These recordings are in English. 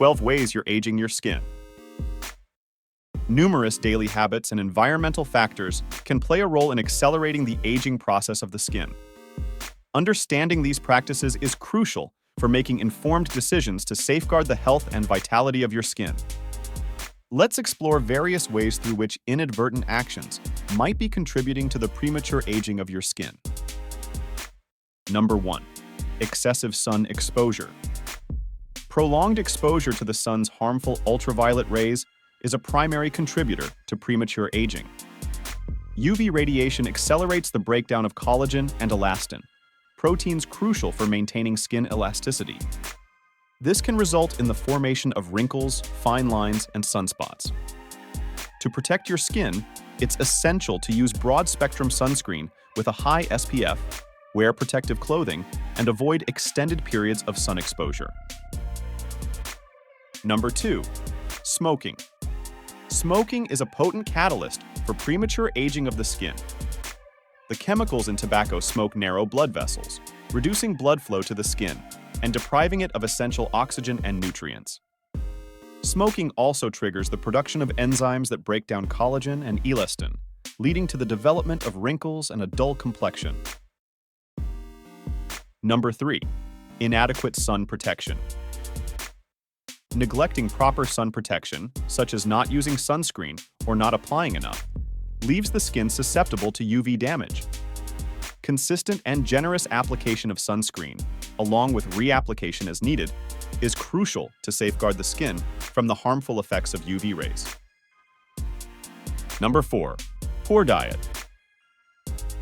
12 ways you're aging your skin. Numerous daily habits and environmental factors can play a role in accelerating the aging process of the skin. Understanding these practices is crucial for making informed decisions to safeguard the health and vitality of your skin. Let's explore various ways through which inadvertent actions might be contributing to the premature aging of your skin. Number 1. Excessive sun exposure. Prolonged exposure to the sun's harmful ultraviolet rays is a primary contributor to premature aging. UV radiation accelerates the breakdown of collagen and elastin, proteins crucial for maintaining skin elasticity. This can result in the formation of wrinkles, fine lines, and sunspots. To protect your skin, it's essential to use broad-spectrum sunscreen with a high SPF, wear protective clothing, and avoid extended periods of sun exposure. Number 2. Smoking. Smoking is a potent catalyst for premature aging of the skin. The chemicals in tobacco smoke narrow blood vessels, reducing blood flow to the skin and depriving it of essential oxygen and nutrients. Smoking also triggers the production of enzymes that break down collagen and elastin, leading to the development of wrinkles and a dull complexion. Number 3. Inadequate sun protection. Neglecting proper sun protection, such as not using sunscreen or not applying enough, leaves the skin susceptible to UV damage. Consistent and generous application of sunscreen, along with reapplication as needed, is crucial to safeguard the skin from the harmful effects of UV rays. Number 4. Poor diet.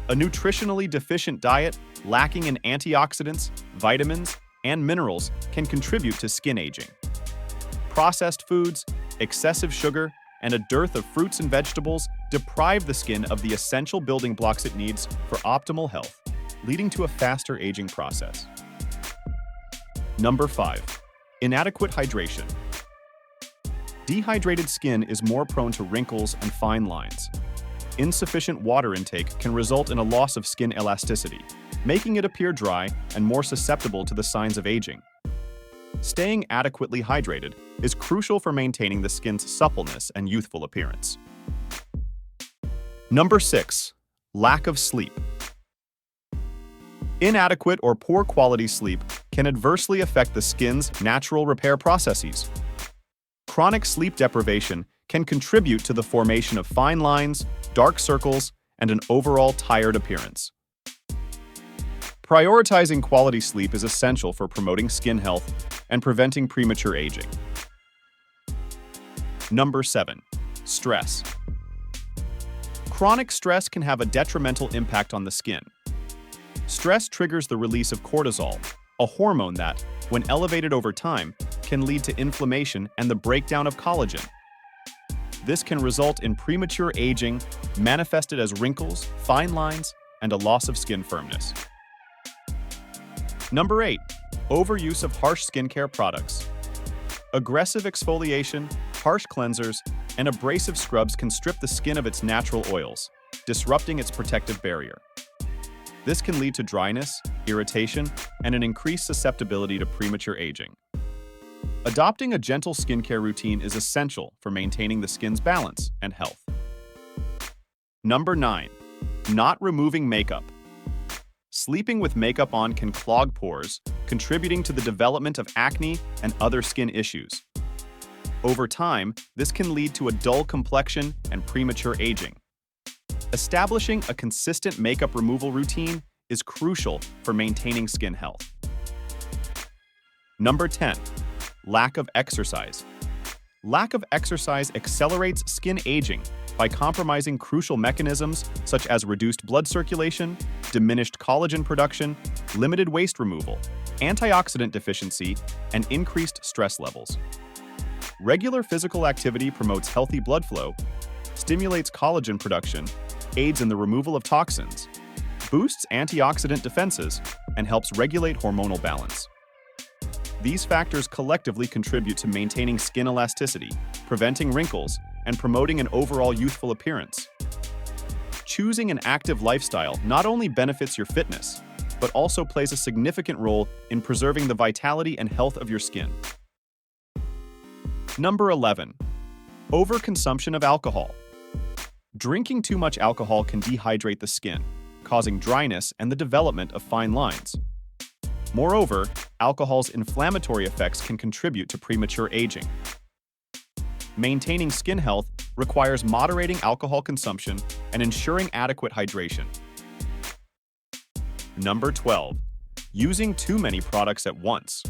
A nutritionally deficient diet lacking in antioxidants, vitamins, and minerals can contribute to skin aging. Processed foods, excessive sugar, and a dearth of fruits and vegetables deprive the skin of the essential building blocks it needs for optimal health, leading to a faster aging process. Number 5. Inadequate hydration. Dehydrated skin is more prone to wrinkles and fine lines. Insufficient water intake can result in a loss of skin elasticity, making it appear dry and more susceptible to the signs of aging. Staying adequately hydrated is crucial for maintaining the skin's suppleness and youthful appearance. Number 6. Lack of sleep. Inadequate or poor quality sleep can adversely affect the skin's natural repair processes. Chronic sleep deprivation can contribute to the formation of fine lines, dark circles, and an overall tired appearance. Prioritizing quality sleep is essential for promoting skin health and preventing premature aging. Number 7. Stress. Chronic stress can have a detrimental impact on the skin. Stress triggers the release of cortisol, a hormone that, when elevated over time, can lead to inflammation and the breakdown of collagen. This can result in premature aging, manifested as wrinkles, fine lines, and a loss of skin firmness. Number 8. Overuse of harsh skincare products. Aggressive exfoliation, harsh cleansers, and abrasive scrubs can strip the skin of its natural oils, disrupting its protective barrier. This can lead to dryness, irritation, and an increased susceptibility to premature aging. Adopting a gentle skincare routine is essential for maintaining the skin's balance and health. Number 9. Not removing makeup. Sleeping with makeup on can clog pores, contributing to the development of acne and other skin issues. Over time, this can lead to a dull complexion and premature aging. Establishing a consistent makeup removal routine is crucial for maintaining skin health. Number 10. Lack of exercise. Lack of exercise accelerates skin aging by compromising crucial mechanisms such as reduced blood circulation, diminished collagen production, limited waste removal, antioxidant deficiency, and increased stress levels. Regular physical activity promotes healthy blood flow, stimulates collagen production, aids in the removal of toxins, boosts antioxidant defenses, and helps regulate hormonal balance. These factors collectively contribute to maintaining skin elasticity, preventing wrinkles, and promoting an overall youthful appearance. Choosing an active lifestyle not only benefits your fitness, but also plays a significant role in preserving the vitality and health of your skin. Number 11. Overconsumption of alcohol. Drinking too much alcohol can dehydrate the skin, causing dryness and the development of fine lines. Moreover, alcohol's inflammatory effects can contribute to premature aging. Maintaining skin health requires moderating alcohol consumption and ensuring adequate hydration. Number 12. Using too many products at once.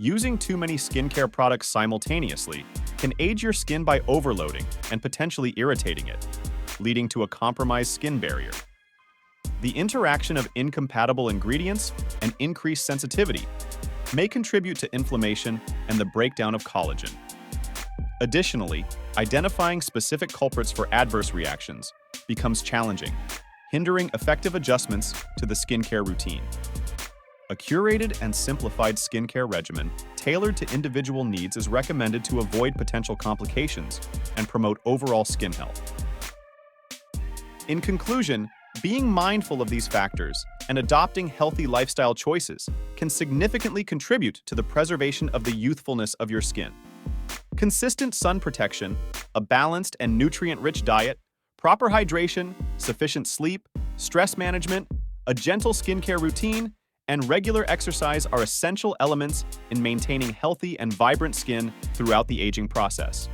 Using too many skincare products simultaneously can age your skin by overloading and potentially irritating it, leading to a compromised skin barrier. The interaction of incompatible ingredients and increased sensitivity may contribute to inflammation and the breakdown of collagen. Additionally, identifying specific culprits for adverse reactions becomes challenging, hindering effective adjustments to the skincare routine. A curated and simplified skincare regimen tailored to individual needs is recommended to avoid potential complications and promote overall skin health. In conclusion, being mindful of these factors and adopting healthy lifestyle choices can significantly contribute to the preservation of the youthfulness of your skin. Consistent sun protection, a balanced and nutrient-rich diet, proper hydration, sufficient sleep, stress management, a gentle skincare routine, and regular exercise are essential elements in maintaining healthy and vibrant skin throughout the aging process.